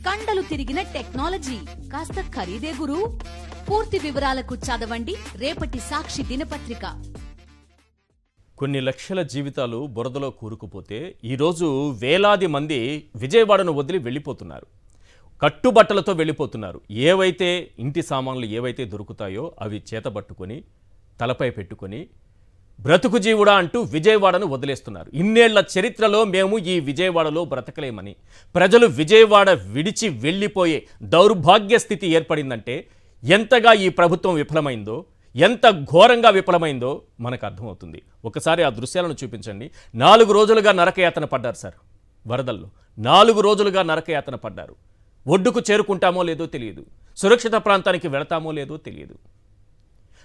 కండలు తిరిగిన టెక్నాలజీ కాస్త ఖరీదే గురు. పూర్తి వివరాలకు చదవండి రేపటి సాక్షి దినపత్రిక. కొన్ని లక్షల జీవితాలు బురదలో కూరుకుపోతే ఈరోజు వేలాది మంది విజయవాడను వదిలి వెళ్ళిపోతున్నారు. కట్టుబట్టలతో వెళ్ళిపోతున్నారు. ఏవైతే ఇంటి సామాన్లు ఏవైతే దొరుకుతాయో అవి చేతబట్టుకొని తలపై పెట్టుకొని బ్రతుకు జీవుడా అంటూ విజయవాడను వదిలేస్తున్నారు. ఇన్నేళ్ల చరిత్రలో మేము ఈ విజయవాడలో బ్రతకలేమని ప్రజలు విజయవాడ విడిచి వెళ్ళిపోయే దౌర్భాగ్య స్థితి ఏర్పడిందంటే ఎంతగా ఈ ప్రభుత్వం విఫలమైందో, ఎంత ఘోరంగా విఫలమైందో మనకు అర్థమవుతుంది. ఒకసారి ఆ దృశ్యాలను చూపించండి. 4 రోజులుగా నరకయాతన పడ్డారు సార్. వరదల్లో 4 రోజులుగా నరకయాతన పడ్డారు. ఒడ్డుకు చేరుకుంటామో లేదో తెలియదు, సురక్షిత ప్రాంతానికి వెళతామో లేదో తెలియదు.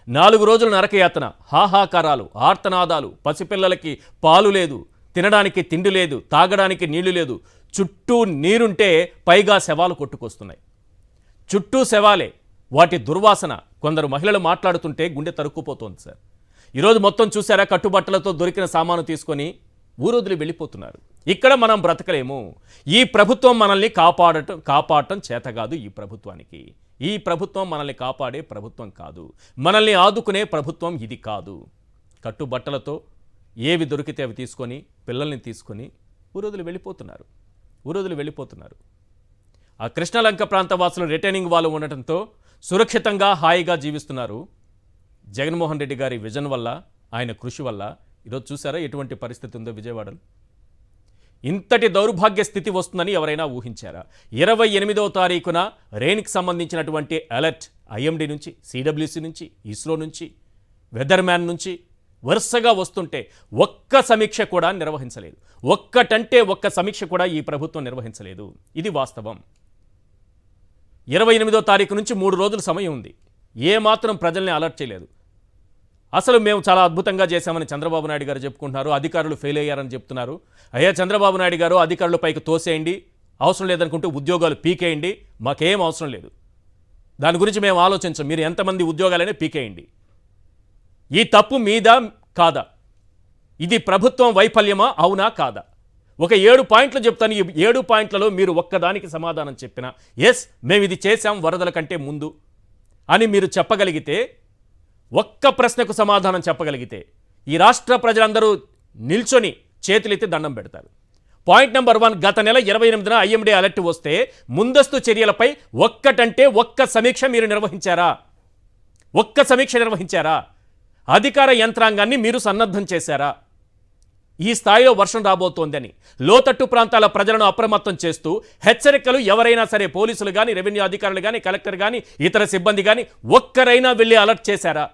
4 రోజుల నరకయాతన, హాహాకారాలు, ఆర్తనాదాలు, పసిపిల్లలకి పాలు లేదు, తినడానికి తిండి లేదు, తాగడానికి నీళ్లు లేదు, చుట్టూ నీరుంటే పైగా శవాలు కొట్టుకొస్తున్నాయి. చుట్టూ శవాలే, వాటి దుర్వాసన. కొందరు మహిళలు మాట్లాడుతుంటే గుండె తరుక్కుపోతోంది సార్. ఈరోజు మొత్తం చూసారా, కట్టుబట్టలతో దొరికిన సామాను తీసుకొని ఊరొదిలి వెళ్ళిపోతున్నారు. ఇక్కడ మనం బ్రతకలేము. ఈ ప్రభుత్వం మనల్ని కాపాడటం చేతగాదు. ఈ ప్రభుత్వం మనల్ని కాపాడే ప్రభుత్వం కాదు. మనల్ని ఆదుకునే ప్రభుత్వం ఇది కాదు. కట్టుబట్టలతో ఏవి దొరికితే అవి తీసుకొని పిల్లల్ని తీసుకొని ఊరొదిలి వెళ్ళిపోతున్నారు. ఆ కృష్ణలంక ప్రాంత వాసులు రిటైనింగ్ వాళ్ళు ఉండటంతో సురక్షితంగా హాయిగా జీవిస్తున్నారు. జగన్మోహన్ రెడ్డి గారి విజన్ వల్ల, ఆయన కృషి వల్ల ఈరోజు చూసారా ఎటువంటి పరిస్థితి ఉందో విజయవాడలో. ఇంతటి దౌర్భాగ్య స్థితి వస్తుందని ఎవరైనా ఊహించారా? 28వ తారీఖున రెయిన్కి సంబంధించినటువంటి అలర్ట్ ఐఎండీ నుంచి, సిడబ్ల్యూసి నుంచి, ఇస్రో నుంచి, వెదర్ మ్యాన్ నుంచి వరుసగా వస్తుంటే ఒక్క సమీక్ష కూడా నిర్వహించలేదు. ఒక్క సమీక్ష కూడా ఈ ప్రభుత్వం నిర్వహించలేదు. ఇది వాస్తవం. 28వ తారీఖు నుంచి 3 రోజుల సమయం ఉంది. ఏమాత్రం ప్రజల్ని అలర్ట్ చేయలేదు. అసలు మేము చాలా అద్భుతంగా చేశామని చంద్రబాబు నాయుడు గారు చెప్పుకుంటున్నారు. అధికారులు ఫెయిల్ అయ్యారని చెప్తున్నారు. అయ్యా చంద్రబాబు నాయుడు గారు, అధికారుల పైకి తోసేయండి, అవసరం లేదనుకుంటూ ఉద్యోగాలు పీకేయండి, మాకేం అవసరం లేదు, దాని గురించి మేము ఆలోచించం, మీరు ఎంతమంది ఉద్యోగాలైనా పీకేయండి. ఈ తప్పు మీద కాదా? ఇది ప్రభుత్వం వైఫల్యమా, అవునా కాదా? ఒక 7 పాయింట్లు చెప్తాను. ఈ 7 పాయింట్లలో మీరు ఒక్కదానికి సమాధానం చెప్పినా ఎస్ మేము ఇది చేశాం వరదల కంటే ముందు అని మీరు చెప్పగలిగితే, ఒక్క ప్రశ్నకు సమాధానం చెప్పగలిగితే ఈ రాష్ట్ర ప్రజలందరూ నిల్చొని చేతులెత్తి దండం పెడతారు. పాయింట్ నెంబర్ 1, గత నెల 28న ఐఎండీ అలర్ట్ వస్తే ముందస్తు చర్యలపై ఒక్క సమీక్ష మీరు నిర్వహించారా? ఒక్క సమీక్ష నిర్వహించారా? అధికార యంత్రాంగాన్ని మీరు సన్నద్ధం చేశారా? ఈ స్థాయిలో వర్షం రాబోతోందని లోతట్టు ప్రాంతాల ప్రజలను అప్రమత్తం చేస్తూ హెచ్చరికలు ఎవరైనా సరే, పోలీసులు కానీ, రెవెన్యూ అధికారులు కానీ, కలెక్టర్ కానీ, ఇతర సిబ్బంది కానీ ఒక్కరైనా వెళ్ళి అలర్ట్ చేశారా?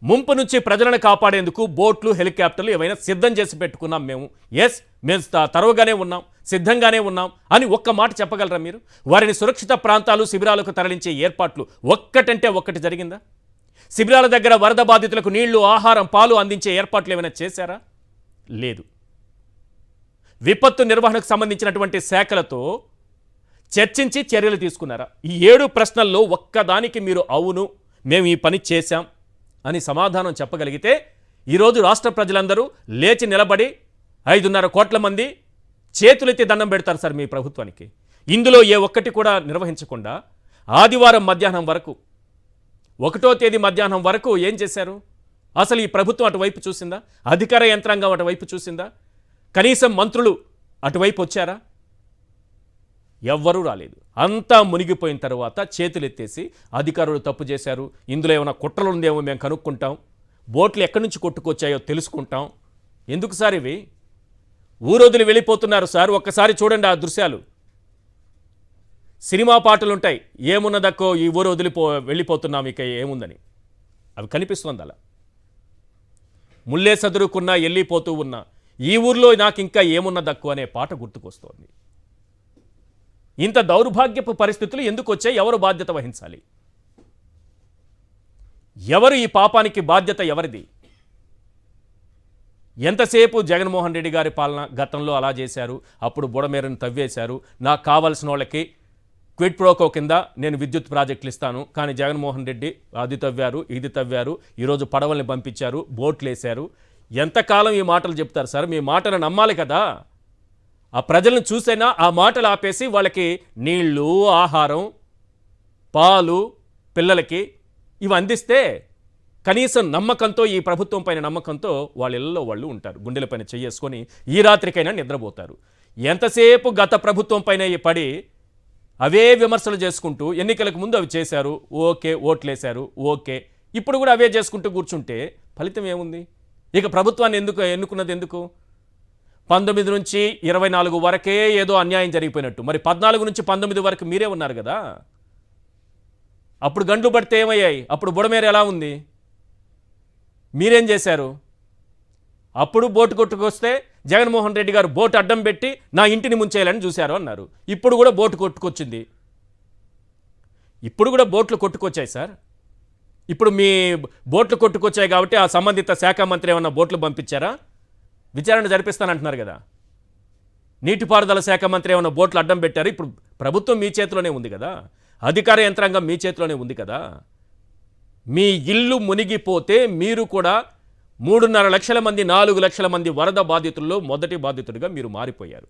ముంపు నుంచి ప్రజలను కాపాడేందుకు బోట్లు, హెలికాప్టర్లు ఏవైనా సిద్ధం చేసి పెట్టుకున్నాం మేము. ఎస్ మేము తరువుగానే ఉన్నాం, సిద్ధంగానే ఉన్నాం అని ఒక్క మాట చెప్పగలరా మీరు? వారిని సురక్షిత ప్రాంతాలు, శిబిరాలకు తరలించే ఏర్పాట్లు ఒక్కటి జరిగిందా? శిబిరాల దగ్గర వరద బాధితులకు నీళ్లు, ఆహారం, పాలు అందించే ఏర్పాట్లు ఏమైనా చేశారా? లేదు. విపత్తు నిర్వహణకు సంబంధించినటువంటి శాఖలతో చర్చించి చర్యలు తీసుకున్నారా? ఈ 7 ప్రశ్నల్లో ఒక్కదానికి మీరు అవును మేము ఈ పని చేశాం అని సమాధానం చెప్పగలిగితే ఈరోజు రాష్ట్ర ప్రజలందరూ లేచి నిలబడి 5.5 కోట్ల మంది చేతులెత్తి దండం పెడతారు సార్ మీ ప్రభుత్వానికి. ఇందులో ఏ ఒక్కటి కూడా నిర్వహించకుండా ఆదివారం మధ్యాహ్నం వరకు, 1వ తేదీ మధ్యాహ్నం వరకు ఏం చేశారు? అసలు ఈ ప్రభుత్వం అటువైపు చూసిందా? అధికార యంత్రాంగం అటువైపు చూసిందా? కనీసం మంత్రులు అటువైపు వచ్చారా? ఎవ్వరూ రాలేదు. అంతా మునిగిపోయిన తర్వాత చేతులెత్తేసి అధికారులు తప్పు చేశారు, ఇందులో ఏమైనా కుట్రలు ఉందేమో మేము కనుక్కుంటాం, బోట్లు ఎక్కడి నుంచి కొట్టుకొచ్చాయో తెలుసుకుంటాం. ఎందుకు సార్ ఇవి? ఊరొదిలి వెళ్ళిపోతున్నారు సార్. ఒక్కసారి చూడండి ఆ దృశ్యాలు. సినిమా పాటలు ఉంటాయి, ఏమున్నదక్కో ఈ ఊరు వెళ్ళిపోతున్నాం ఇక ఏముందని, అవి కనిపిస్తుంది. అలా ముల్లే సదురుకున్నా వెళ్ళిపోతూ ఉన్నా ఈ ఊర్లో నాకు ఇంకా ఏమున్నదక్కు అనే పాట గుర్తుకొస్తోంది. ఇంత దౌర్భాగ్యపు పరిస్థితులు ఎందుకు వచ్చాయి? ఎవరు బాధ్యత వహించాలి? ఎవరు ఈ పాపానికి బాధ్యత ఎవరిది? ఎంతసేపు జగన్మోహన్ రెడ్డి గారి పాలన గతంలో అలా చేశారు, అప్పుడు బుడమేరును తవ్వేశారు, నాకు కావాల్సిన వాళ్ళకి క్విడ్ ప్రోకో కింద నేను విద్యుత్ ప్రాజెక్టులు ఇస్తాను, కానీ జగన్మోహన్ రెడ్డి అది తవ్వారు, ఇది తవ్వారు, ఈరోజు పడవల్ని పంపించారు, బోట్లు వేశారు. ఎంతకాలం ఈ మాటలు చెప్తారు సార్? మీ మాటలు నమ్మాలి కదా. ఆ ప్రజలను చూసైనా ఆ మాటలు ఆపేసి వాళ్ళకి నీళ్లు, ఆహారం, పాలు, పిల్లలకి ఇవి అందిస్తే కనీసం నమ్మకంతో, ఈ ప్రభుత్వం పైన నమ్మకంతో వాళ్ళ ఇళ్లలో వాళ్ళు ఉంటారు. గుండెల పైన చేసుకొని ఈ రాత్రికైనా నిద్రపోతారు. ఎంతసేపు గత ప్రభుత్వం పైన పడి అవే విమర్శలు చేసుకుంటూ ఎన్నికలకు ముందు అవి చేశారు, ఓకే, ఓట్లేశారు, ఓకే, ఇప్పుడు కూడా అవే చేసుకుంటూ కూర్చుంటే ఫలితం ఏముంది? ఇక ప్రభుత్వాన్ని ఎన్నుకున్నది ఎందుకు? 19 నుంచి 24 వరకే ఏదో అన్యాయం జరిగిపోయినట్టు, మరి 14 నుంచి 19 వరకు మీరే ఉన్నారు కదా. అప్పుడు గండ్లు పడితే ఏమయ్యాయి? అప్పుడు బుడమేరు ఎలా ఉంది? మీరేం చేశారు? అప్పుడు బోటు కొట్టుకొస్తే జగన్మోహన్ రెడ్డి గారు బోటు అడ్డం పెట్టి నా ఇంటిని ముంచేయాలని చూశారు అన్నారు. ఇప్పుడు కూడా బోటు కొట్టుకొచ్చింది. ఇప్పుడు కూడా బోట్లు కొట్టుకొచ్చాయి సార్. ఇప్పుడు మీ బోట్లు కొట్టుకొచ్చాయి కాబట్టి ఆ సంబంధిత శాఖ మంత్రి ఏమన్నా బోట్లు పంపించారా? విచారణ జరిపిస్తానంటున్నారు కదా. నీటిపారుదల శాఖ మంత్రి ఏమన్నా బోట్లు అడ్డం పెట్టారు. ఇప్పుడు ప్రభుత్వం మీ చేతిలోనే ఉంది కదా, అధికార యంత్రాంగం మీ చేతిలోనే ఉంది కదా. మీ ఇల్లు మునిగిపోతే మీరు కూడా 3.5 లక్షల మంది, 4 లక్షల మంది వరద బాధితుల్లో మొదటి బాధితుడిగా మీరు మారిపోయారు.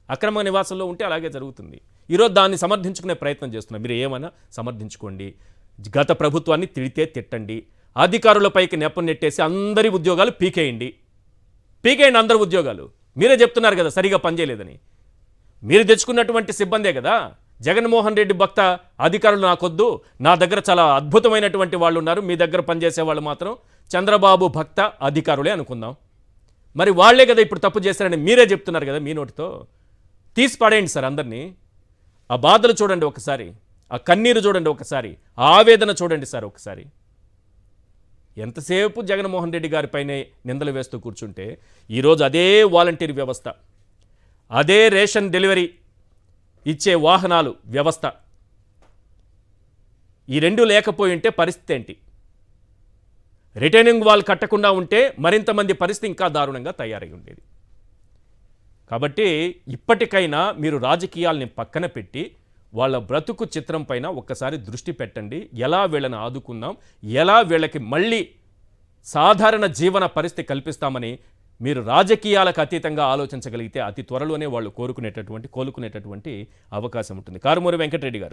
అక్రమ నివాసంలో ఉంటే అలాగే జరుగుతుంది. ఈరోజు దాన్ని సమర్థించుకునే ప్రయత్నం చేస్తున్నారు. మీరు ఏమైనా సమర్థించుకోండి, గత ప్రభుత్వాన్ని తిడితే తిట్టండి, అధికారులపైకి నెపం నెట్టేసి అందరి ఉద్యోగాలు పీకేయండి అందరి ఉద్యోగాలు. మీరే చెప్తున్నారు కదా సరిగా పనిచేయలేదని. మీరు తెచ్చుకున్నటువంటి సిబ్బందే కదా. జగన్మోహన్ రెడ్డి భక్త అధికారులు నాకొద్దు, నా దగ్గర చాలా అద్భుతమైనటువంటి వాళ్ళు ఉన్నారు, మీ దగ్గర పనిచేసే వాళ్ళు మాత్రం చంద్రబాబు భక్త అధికారులే అనుకుందాం. మరి వాళ్లే కదా ఇప్పుడు తప్పు చేశారని మీరే చెప్తున్నారు కదా మీ నోటితో. తీసి పడేయండి సార్ అందరినీ. ఆ బాధలు చూడండి ఒకసారి, ఆ కన్నీరు చూడండి ఒకసారి, ఆ ఆవేదన చూడండి సార్ ఒకసారి. ఎంతసేపు జగన్మోహన్ రెడ్డి గారిపైనే నిందలు వేస్తూ కూర్చుంటే ఈరోజు అదే వాలంటీర్ వ్యవస్థ, అదే రేషన్ డెలివరీ ఇచ్చే వాహనాలు వ్యవస్థ, ఈ రెండు లేకపోయి ఉంటే పరిస్థితి ఏంటి? రిటైనింగ్ వాల్ కట్టకుండా ఉంటే మరింతమంది పరిస్థితి ఇంకా దారుణంగా తయారై ఉండేది. కాబట్టి ఇప్పటికైనా మీరు రాజకీయాల్ని పక్కన పెట్టి వాళ్ళ బ్రతుకు చిత్రం పైన ఒక్కసారి దృష్టి పెట్టండి. ఎలా వీళ్ళని ఆదుకుందాం, ఎలా వీళ్ళకి మళ్ళీ సాధారణ జీవన పరిస్థితి కల్పిస్తామని మీరు రాజకీయాలకు అతీతంగా ఆలోచించగలిగితే అతి త్వరలోనే వాళ్ళు కోలుకునేటటువంటి అవకాశం ఉంటుంది. కారుమూరి వెంకటరెడ్డి గారు.